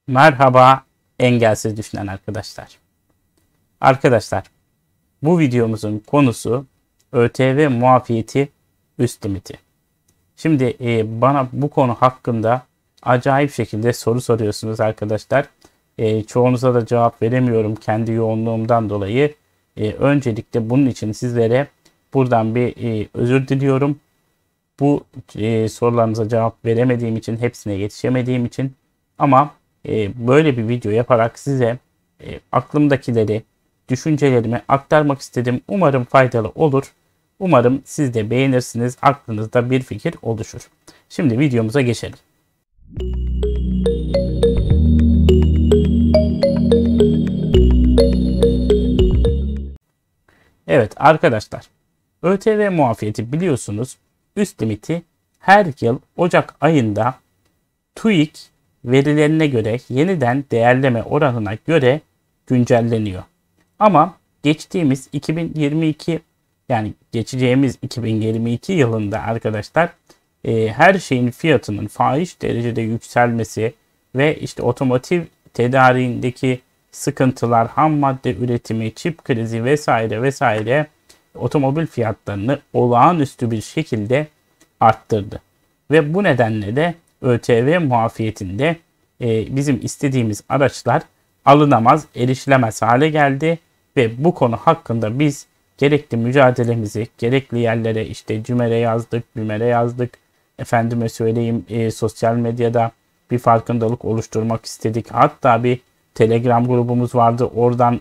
Merhaba engelsiz düşünen arkadaşlar. Arkadaşlar bu videomuzun konusu ÖTV muafiyeti üst limiti. Şimdi bana bu konu hakkında acayip şekilde soru soruyorsunuz arkadaşlar. Çoğunuza da cevap veremiyorum kendi yoğunluğumdan dolayı. Öncelikle bunun için sizlere buradan bir özür diliyorum. Bu sorularınıza cevap veremediğim için, hepsine yetişemediğim için ama böyle bir video yaparak size aklımdakileri, düşüncelerimi aktarmak istedim. Umarım faydalı olur. Umarım siz de beğenirsiniz. Aklınızda bir fikir oluşur. Şimdi videomuza geçelim. Evet arkadaşlar, ÖTV muafiyeti biliyorsunuz üst limiti her yıl Ocak ayında TÜİK verilerine göre yeniden değerleme oranına göre güncelleniyor. Ama geçtiğimiz 2022 yani geçeceğimiz 2022 yılında arkadaşlar her şeyin fiyatının fahiş derecede yükselmesi ve işte otomotiv tedariğindeki sıkıntılar, ham madde üretimi, çip krizi vesaire vesaire otomobil fiyatlarını olağanüstü bir şekilde arttırdı. Ve bu nedenle de ÖTV muafiyetinde bizim istediğimiz araçlar alınamaz, erişilemez hale geldi ve bu konu hakkında biz gerekli mücadelemizi gerekli yerlere işte CİMER'e yazdık, BİMER'e yazdık. Efendime söyleyeyim sosyal medyada bir farkındalık oluşturmak istedik. Hatta bir Telegram grubumuz vardı. Oradan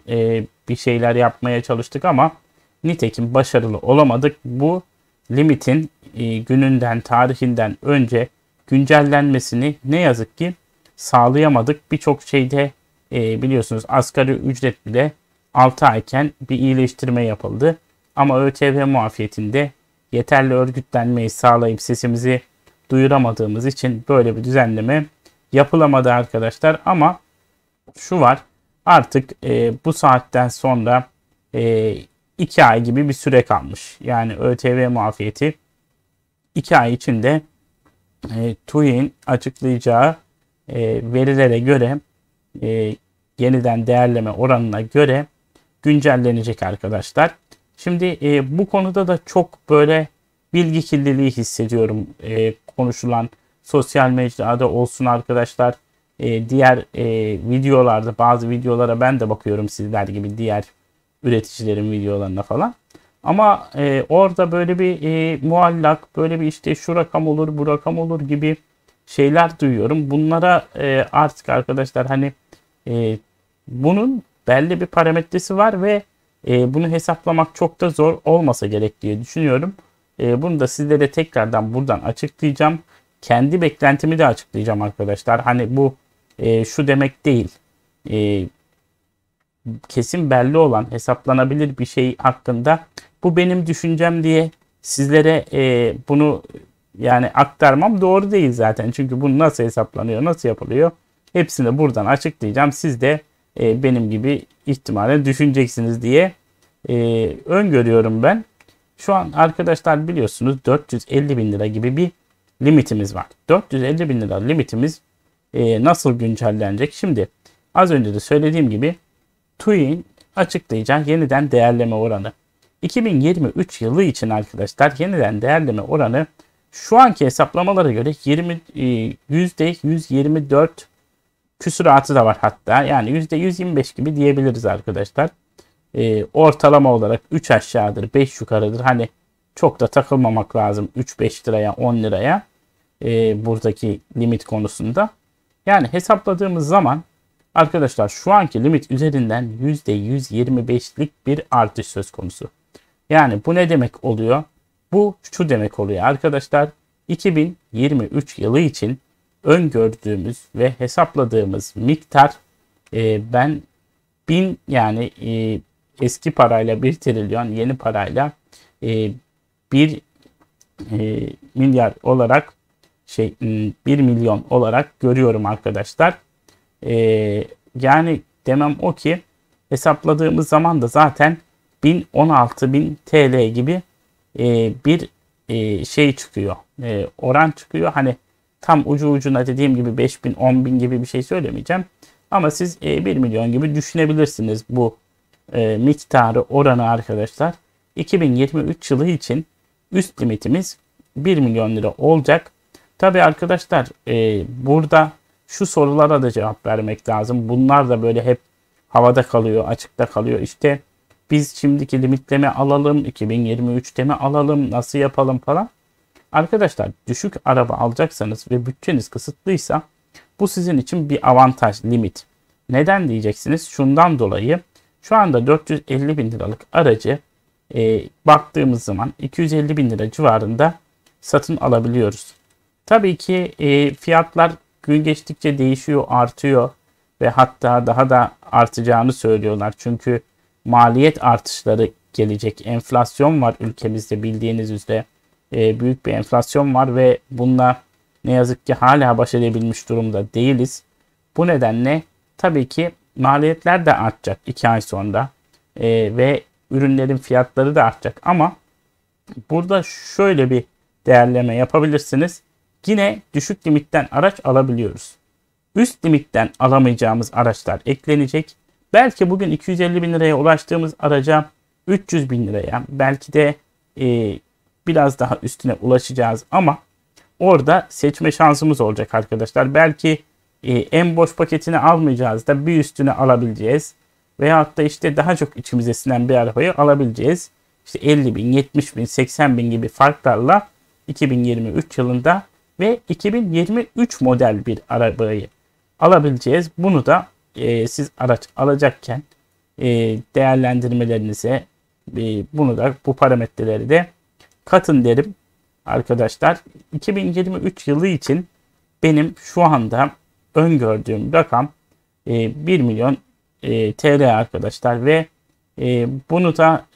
bir şeyler yapmaya çalıştık ama nitekim başarılı olamadık. Bu limitin gününden, tarihinden önce güncellenmesini ne yazık ki sağlayamadık. Birçok şeyde biliyorsunuz asgari ücret bile 6 ayken bir iyileştirme yapıldı. Ama ÖTV muafiyetinde yeterli örgütlenmeyi sağlayıp sesimizi duyuramadığımız için böyle bir düzenleme yapılamadı arkadaşlar. Ama şu var, artık bu saatten sonra 2 ay gibi bir süre kalmış. Yani ÖTV muafiyeti 2 ay içinde TÜİK'in açıklayacağı verilere göre yeniden değerleme oranına göre güncellenecek arkadaşlar. Şimdi bu konuda da çok böyle bilgi kirliliği hissediyorum. Konuşulan sosyal mecrada olsun arkadaşlar. Diğer videolarda bazı videolara ben de bakıyorum sizler gibi diğer üreticilerin videolarına falan. Ama orada böyle bir muallak, böyle bir işte şu rakam olur, bu rakam olur gibi şeyler duyuyorum. Bunlara artık arkadaşlar hani bunun belli bir parametresi var ve bunu hesaplamak çok da zor olmasa gerek diye düşünüyorum. Bunu da sizlere tekrardan buradan açıklayacağım. Kendi beklentimi de açıklayacağım arkadaşlar. Hani bu şu demek değil. Kesin belli olan hesaplanabilir bir şey hakkında bu benim düşüncem diye sizlere bunu yani aktarmam doğru değil zaten. Çünkü bu nasıl hesaplanıyor, nasıl yapılıyor hepsini buradan açıklayacağım. Siz de benim gibi ihtimalen düşüneceksiniz diye öngörüyorum ben. Şu an arkadaşlar biliyorsunuz 450 bin lira gibi bir limitimiz var. 450 bin lira limitimiz nasıl güncellenecek? Şimdi az önce de söylediğim gibi TÜİK'in açıklayacağı yeniden değerleme oranı. 2023 yılı için arkadaşlar yeniden değerleme oranı şu anki hesaplamalara göre %124 küsuratı da var hatta. Yani %125 gibi diyebiliriz arkadaşlar. Ortalama olarak 3 aşağıdır 5 yukarıdır. Hani çok da takılmamak lazım 3-5 liraya 10 liraya buradaki limit konusunda. Yani hesapladığımız zaman arkadaşlar şu anki limit üzerinden %125'lik bir artış söz konusu. Yani bu ne demek oluyor? Bu şu demek oluyor arkadaşlar. 2023 yılı için öngördüğümüz ve hesapladığımız miktar ben 1000 yani eski parayla 1 trilyon yeni parayla 1 milyar olarak 1 milyon olarak görüyorum arkadaşlar. Yani demem o ki hesapladığımız zaman da zaten 1016.000 TL gibi bir şey çıkıyor. Oran çıkıyor. Hani tam ucu ucuna dediğim gibi 5.000 10.000 gibi bir şey söylemeyeceğim. Ama siz 1 milyon gibi düşünebilirsiniz bu miktarı, oranı arkadaşlar. 2023 yılı için üst limitimiz 1 milyon lira olacak. Tabii arkadaşlar burada şu sorulara da cevap vermek lazım. Bunlar da böyle hep havada kalıyor, açıkta kalıyor. İşte biz şimdiki limitleme alalım, 2023'te mi alalım, nasıl yapalım falan. Arkadaşlar düşük araba alacaksanız ve bütçeniz kısıtlıysa bu sizin için bir avantaj, limit. Neden diyeceksiniz? Şundan dolayı şu anda 450 bin liralık aracı baktığımız zaman 250 bin lira civarında satın alabiliyoruz. Tabii ki fiyatlar gün geçtikçe değişiyor, artıyor ve hatta daha da artacağını söylüyorlar. Çünkü maliyet artışları gelecek. Enflasyon var ülkemizde, bildiğiniz üzere. Büyük bir enflasyon var ve bununla ne yazık ki hala baş edebilmiş durumda değiliz. Bu nedenle tabii ki maliyetler de artacak 2 ay sonra ve ürünlerin fiyatları da artacak. Ama burada şöyle bir değerleme yapabilirsiniz. Yine düşük limitten araç alabiliyoruz. Üst limitten alamayacağımız araçlar eklenecek. Belki bugün 250 bin liraya ulaştığımız araca 300 bin liraya, belki de biraz daha üstüne ulaşacağız ama orada seçme şansımız olacak arkadaşlar. Belki en boş paketini almayacağız da bir üstüne alabileceğiz. Veyahut da işte daha çok içimize sinen bir arabayı alabileceğiz. İşte 50 bin, 70 bin, 80 bin gibi farklarla 2023 yılında ve 2023 model bir arabayı alabileceğiz. Bunu da siz araç alacakken değerlendirmelerinize bunu da, bu parametreleri de katın derim arkadaşlar. 2023 yılı için benim şu anda öngördüğüm rakam 1 milyon TL arkadaşlar ve bunu da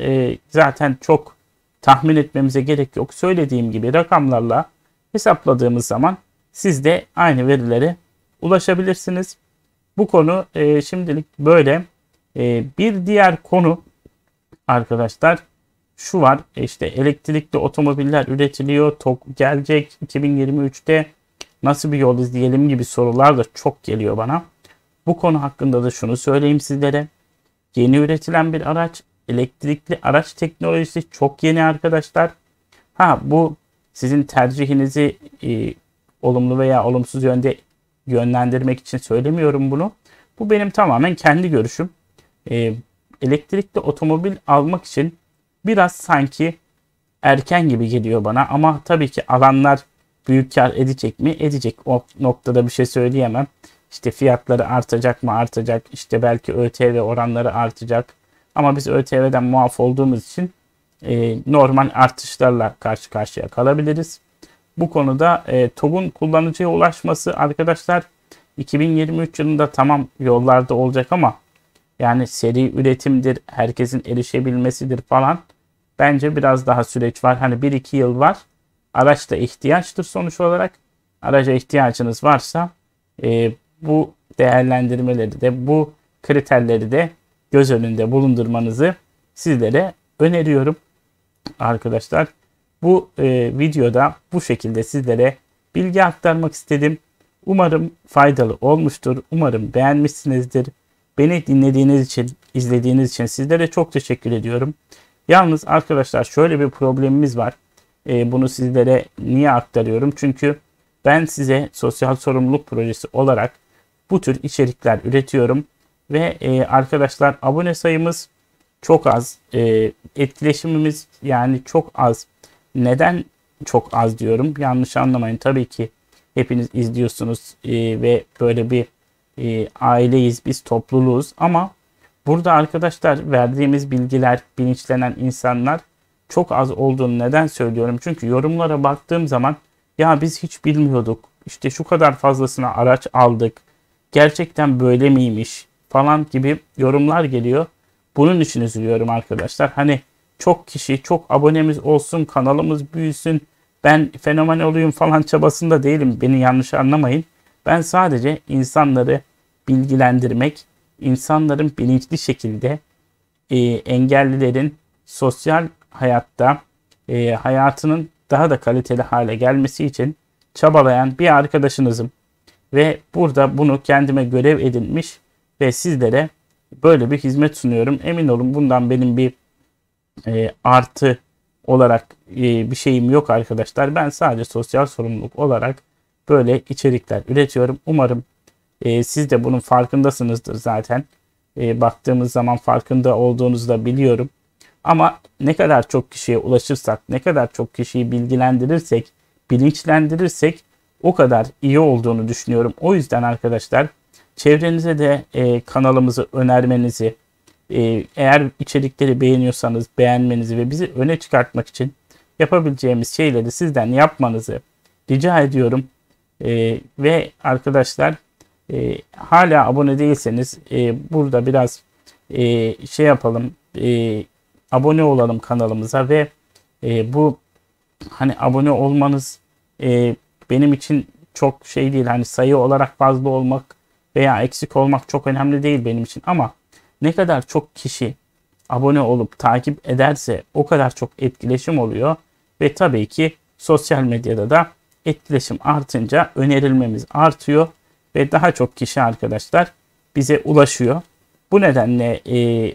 zaten çok tahmin etmemize gerek yok. Söylediğim gibi rakamlarla hesapladığımız zaman siz de aynı verilere ulaşabilirsiniz. Bu konu şimdilik böyle. Bir diğer konu arkadaşlar şu var. İşte elektrikli otomobiller üretiliyor. TOG gelecek 2023'te. Nasıl bir yol izleyelim gibi sorular da çok geliyor bana. Bu konu hakkında da şunu söyleyeyim sizlere. Yeni üretilen bir araç. Elektrikli araç teknolojisi çok yeni arkadaşlar. Bu sizin tercihinizi olumlu veya olumsuz yönde yönlendirmek için söylemiyorum bunu. Bu benim tamamen kendi görüşüm. Elektrikli otomobil almak için biraz sanki erken gibi geliyor bana. Ama tabii ki alanlar büyük kar edecek mi? Edecek. O noktada bir şey söyleyemem. İşte fiyatları artacak mı? Artacak. İşte belki ÖTV oranları artacak. Ama biz ÖTV'den muaf olduğumuz için normal artışlarla karşı karşıya kalabiliriz. Bu konuda TOG'un kullanıcıya ulaşması arkadaşlar 2023 yılında tamam yollarda olacak ama yani seri üretimdir, herkesin erişebilmesidir falan. Bence biraz daha süreç var. Hani 1-2 yıl var. Araç da ihtiyaçtır sonuç olarak. Araca ihtiyacınız varsa bu değerlendirmeleri de, bu kriterleri de göz önünde bulundurmanızı sizlere öneriyorum arkadaşlar. Bu videoda bu şekilde sizlere bilgi aktarmak istedim. Umarım faydalı olmuştur. Umarım beğenmişsinizdir. Beni dinlediğiniz için, izlediğiniz için sizlere çok teşekkür ediyorum. Yalnız arkadaşlar şöyle bir problemimiz var. Bunu sizlere niye aktarıyorum? Çünkü ben size sosyal sorumluluk projesi olarak bu tür içerikler üretiyorum. Ve arkadaşlar abone sayımız çok az. Etkileşimimiz yani çok az. Neden çok az diyorum? Yanlış anlamayın. Tabii ki hepiniz izliyorsunuz ve böyle bir aileyiz, biz topluluğuz. Ama burada arkadaşlar verdiğimiz bilgiler, bilinçlenen insanlar çok az olduğunu neden söylüyorum? Çünkü yorumlara baktığım zaman ya biz hiç bilmiyorduk. İşte şu kadar fazlasına araç aldık. Gerçekten böyle miymiş falan gibi yorumlar geliyor. Bunun için üzülüyorum arkadaşlar. Hani çok kişi, çok abonemiz olsun, kanalımız büyüsün, ben fenomen olayım falan çabasında değilim. Beni yanlış anlamayın. Ben sadece insanları bilgilendirmek, insanların bilinçli şekilde engellilerin sosyal hayatta hayatının daha da kaliteli hale gelmesi için çabalayan bir arkadaşınızım. Ve burada bunu kendime görev edinmiş ve sizlere böyle bir hizmet sunuyorum. Emin olun bundan benim bir artı olarak bir şeyim yok arkadaşlar. Ben sadece sosyal sorumluluk olarak böyle içerikler üretiyorum. Umarım siz de bunun farkındasınızdır zaten. Baktığımız zaman farkında olduğunuzu da biliyorum. Ama ne kadar çok kişiye ulaşırsak, ne kadar çok kişiyi bilgilendirirsek, bilinçlendirirsek o kadar iyi olduğunu düşünüyorum. O yüzden arkadaşlar çevrenize de kanalımızı önermenizi, eğer içerikleri beğeniyorsanız beğenmenizi ve bizi öne çıkartmak için yapabileceğimiz şeyleri sizden yapmanızı rica ediyorum. Ve arkadaşlar hala abone değilseniz burada biraz şey yapalım, abone olalım kanalımıza ve bu hani abone olmanız benim için çok şey değil, hani sayı olarak fazla olmak veya eksik olmak çok önemli değil benim için, ama ne kadar çok kişi abone olup takip ederse o kadar çok etkileşim oluyor ve tabii ki sosyal medyada da etkileşim artınca önerilmemiz artıyor ve daha çok kişi arkadaşlar bize ulaşıyor. Bu nedenle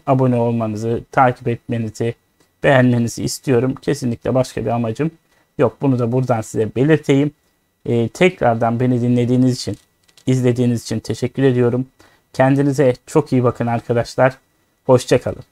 abone olmanızı, takip etmenizi, beğenmenizi istiyorum. Kesinlikle başka bir amacım yok. Bunu da buradan size belirteyim. Tekrardan beni dinlediğiniz için, izlediğiniz için teşekkür ediyorum. Kendinize çok iyi bakın arkadaşlar. Hoşça kalın.